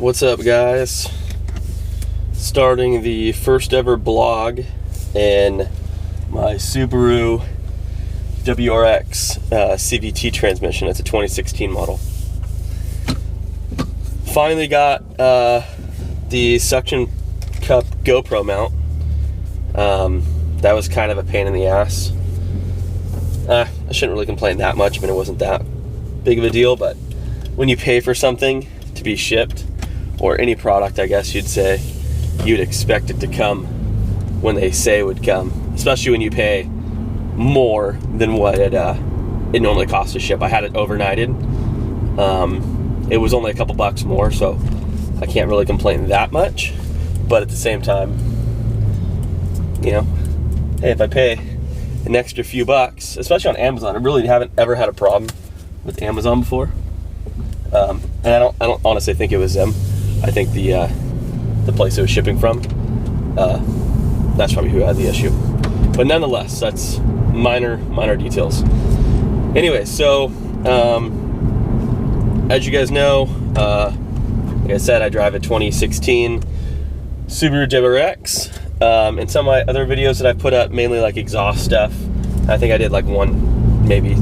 What's up, guys? Starting the first ever blog in my Subaru WRX CVT transmission. It's a 2016 model. Finally got the suction cup GoPro mount. That was kind of a pain in the ass. I shouldn't really complain that much. I mean, it wasn't that big of a deal, but when you pay for something to be shipped, or any product, I guess you'd say, you'd expect it to come when they say it would come, especially when you pay more than what it normally costs to ship. I had it overnighted. It was only a couple bucks more, so I can't really complain that much. But at the same time, you know, hey, if I pay an extra few bucks, especially on Amazon, I really haven't ever had a problem with Amazon before. And I don't honestly think it was them. I think the place it was shipping from, that's probably who had the issue. But nonetheless, that's minor details. Anyway, so as you guys know, like I said, I drive a 2016 Subaru WRX. In some of my other videos that I put up, mainly like exhaust stuff. I think I did like one maybe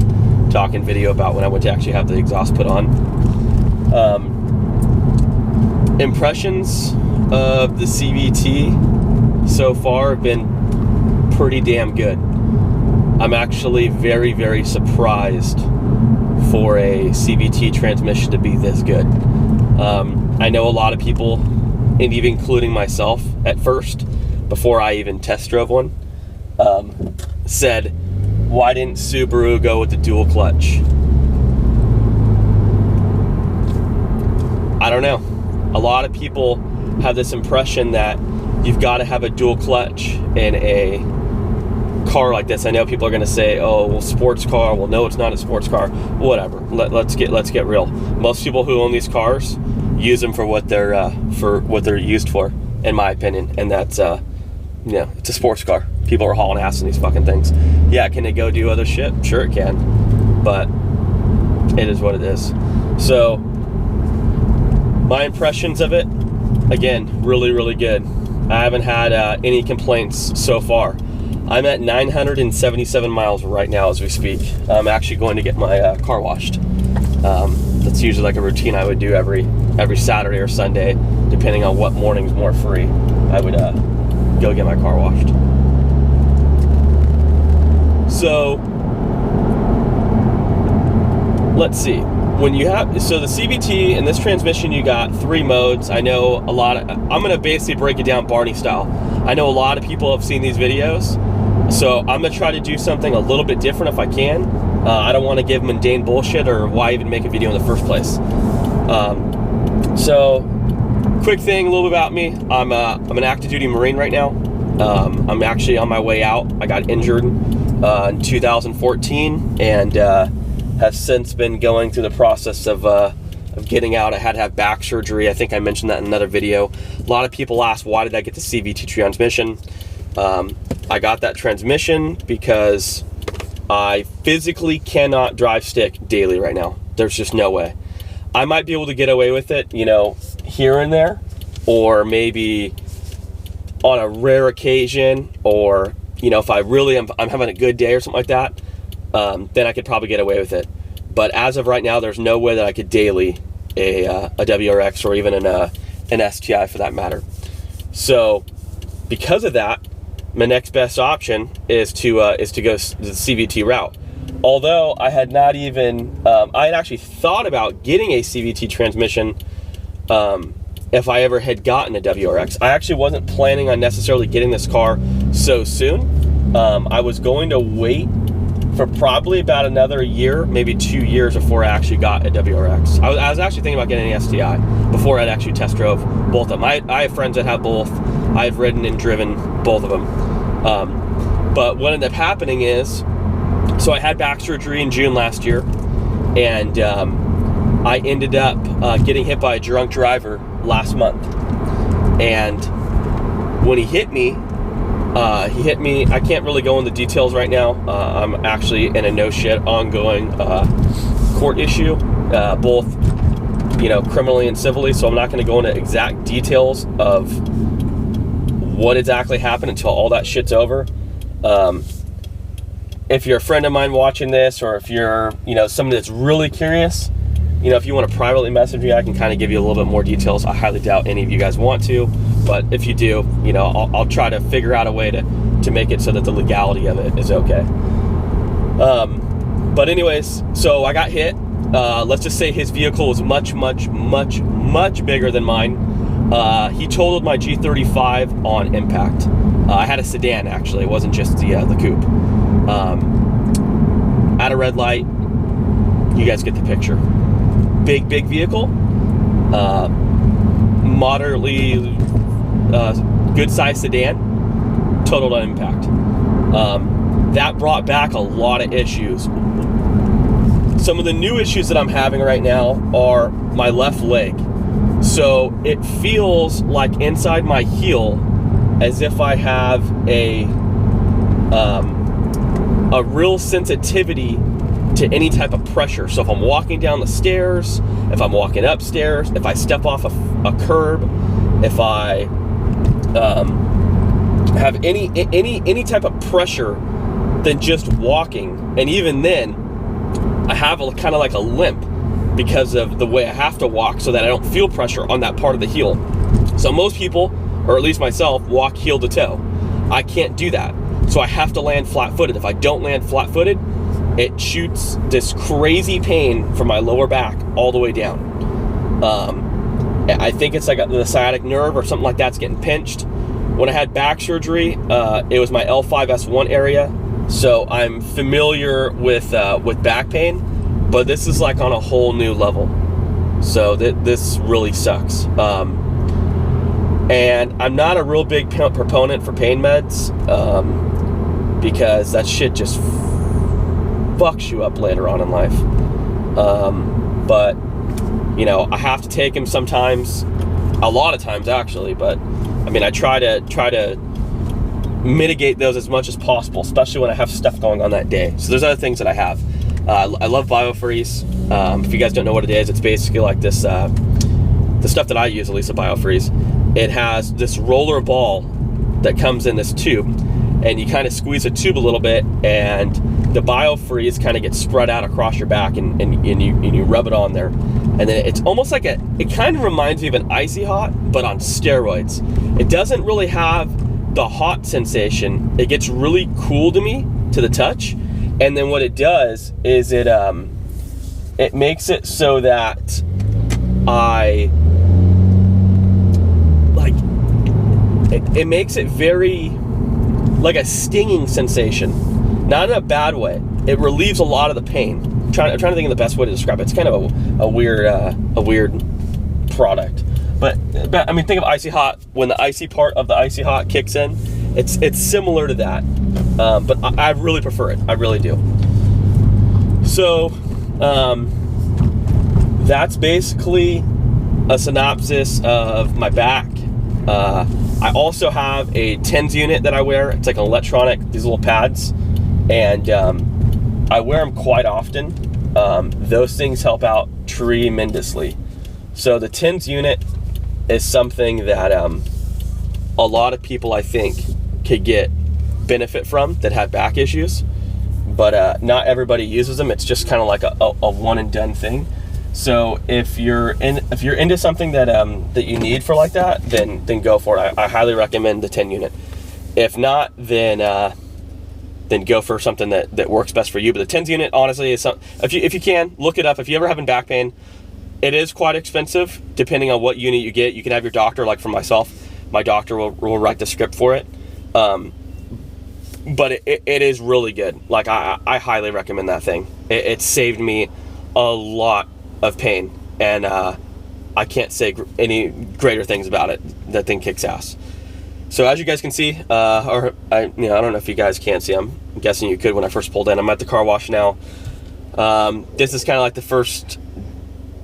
talking video about when I went to actually have the exhaust put on. Impressions of the CVT so far have been pretty damn good. I'm actually very, very surprised for a CVT transmission to be this good. I know a lot of people, and even including myself at first, before I even test drove one, said, why didn't Subaru go with the dual clutch? I don't know. A lot of people have this impression that you've got to have a dual clutch in a car like this. I know people are going to say, "Oh, well, sports car." Well, no, it's not a sports car. Whatever. Let's get real. Most people who own these cars use them for what they're used for, in my opinion, and that's it's a sports car. People are hauling ass in these fucking things. Yeah, can it go do other shit? Sure, it can, but it is what it is. So, my impressions of it, again, really, really good. I haven't had any complaints so far. I'm at 977 miles right now as we speak. I'm actually going to get my car washed. That's usually like a routine I would do every Saturday or Sunday, depending on what morning's more free. I would go get my car washed. So, let's see. So the CVT in this transmission, you got 3 modes. I know I'm gonna basically break it down Barney style. I know a lot of people have seen these videos, so I'm gonna try to do something a little bit different if I can. I don't want to give mundane bullshit, or why even make a video in the first place. So, quick thing, a little bit about me. I'm an active duty Marine right now. I'm actually on my way out. I got injured in 2014, and have since been going through the process of getting out. I had to have back surgery. I think I mentioned that in another video. A lot of people ask, why did I get the CVT transmission? I got that transmission because I physically cannot drive stick daily right now. There's just no way. I might be able to get away with it, here and there, or maybe on a rare occasion, or, if I really I'm having a good day or something like that, then I could probably get away with it. But as of right now, there's no way that I could daily a WRX, or even an STI for that matter. So because of that, my next best option is to go the CVT route. Although I had not even I had actually thought about getting a CVT transmission if I ever had gotten a WRX. I actually wasn't planning on necessarily getting this car so soon. I was going to wait for probably about another year, maybe 2 years before I actually got a WRX. I was actually thinking about getting an STI before I'd actually test drove both of them. I have friends that have both. I've ridden and driven both of them. But what ended up happening is, so I had back surgery in June last year, and I ended up getting hit by a drunk driver last month. And when he hit me, I can't really go into details right now. I'm actually in a no shit ongoing court issue. Both you know, criminally and civilly, so I'm not going to go into exact details of what exactly happened until all that shit's over. If you're a friend of mine watching this, or if you're, you know, somebody that's really curious, you know, if you want to privately message me, I can kind of give you a little bit more details. I highly doubt any of you guys want to, but if you do, you know, I'll try to figure out a way to make it so that the legality of it is okay. But anyways, so I got hit. Let's just say his vehicle was much bigger than mine. He totaled my G35 on impact. I had a sedan, actually. It wasn't just the coupe. At a red light, you guys get the picture. Big vehicle. Moderately good sized sedan. Totaled on impact. That brought back a lot of issues. Some of the new issues that I'm having right now are my left leg. So it feels like inside my heel as if I have a real sensitivity to any type of pressure. So if I'm walking down the stairs, if I'm walking upstairs, if I step off a curb, if I have any type of pressure than just walking, and even then I have a kind of like a limp because of the way I have to walk, so that I don't feel pressure on that part of the heel. So most people, or at least myself, walk heel to toe. I can't do that, so I have to land flat-footed. If I don't land flat-footed, it shoots this crazy pain from my lower back all the way down. I think it's like the sciatic nerve or something like that's getting pinched. When I had back surgery, it was my L5-S1 area, so I'm familiar with back pain, but this is like on a whole new level. So this really sucks. And I'm not a real big proponent for pain meds, because that shit just fucks you up later on in life. But you know, I have to take them sometimes, a lot of times actually, but I mean, I try to mitigate those as much as possible, especially when I have stuff going on that day. So there's other things that I have. I love BioFreeze. If you guys don't know what it is, it's basically like this, the stuff that I use, at least, a BioFreeze. It has this roller ball that comes in this tube, and you kind of squeeze the tube a little bit, and the BioFreeze kind of gets spread out across your back, and you rub it on there. And then it's almost like it kind of reminds me of an Icy Hot, but on steroids. It doesn't really have the hot sensation. It gets really cool to me, to the touch. And then what it does is it makes it so that it makes it very like a stinging sensation, not in a bad way. It relieves a lot of the pain. I'm trying to think of the best way to describe it. It's kind of a weird product, but I mean, think of Icy Hot. When the icy part of the Icy Hot kicks in, it's similar to that, but I really prefer it. I really do. So that's basically a synopsis of my back. I also have a TENS unit that I wear. It's like an electronic, these little pads, and I wear them quite often. Those things help out tremendously. So the TENS unit is something that a lot of people, I think, could get benefit from that have back issues, but not everybody uses them. It's just kind of like a one and done thing. So if you're into something that that you need for like that, then go for it. I highly recommend the 10 unit. If not, then go for something that works best for you. But the 10 unit, honestly, is something, if you can look it up. If you ever having back pain, it is quite expensive depending on what unit you get. You can have your doctor, like for myself, my doctor will write the script for it. But it is really good. Like I highly recommend that thing. It saved me a lot of pain, and I can't say any greater things about it. That thing kicks ass. So as you guys can see, I don't know if you guys can see. I'm guessing you could when I first pulled in. I'm at the car wash now. This is kind of like the first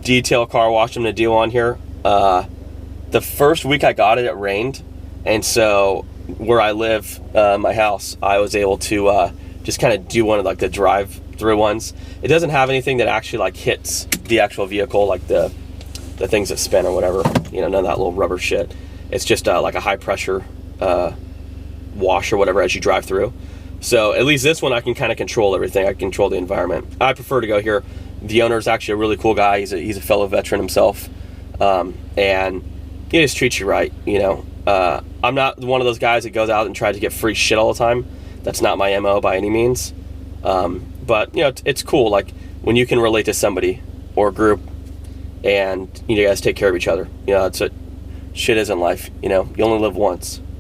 detail car wash I'm gonna do on here. The first week I got it, it rained, and so where I live, my house, I was able to just kind of do one of like the drive-through ones. It doesn't have anything that actually like hits the actual vehicle, like the the things that spin or whatever. You know, none of that little rubber shit. It's just like a high pressure wash or whatever as you drive through. So at least this one I can kind of control everything. I can control the environment. I prefer to go here. The owner is actually a really cool guy. He's a fellow veteran himself, and he just treats you right. You know, I'm not one of those guys that goes out and tries to get free shit all the time. That's not my MO by any means. But you know, it's cool. Like when you can relate to somebody or a group, and you guys take care of each other. You know, that's what shit is in life. You know, you only live once.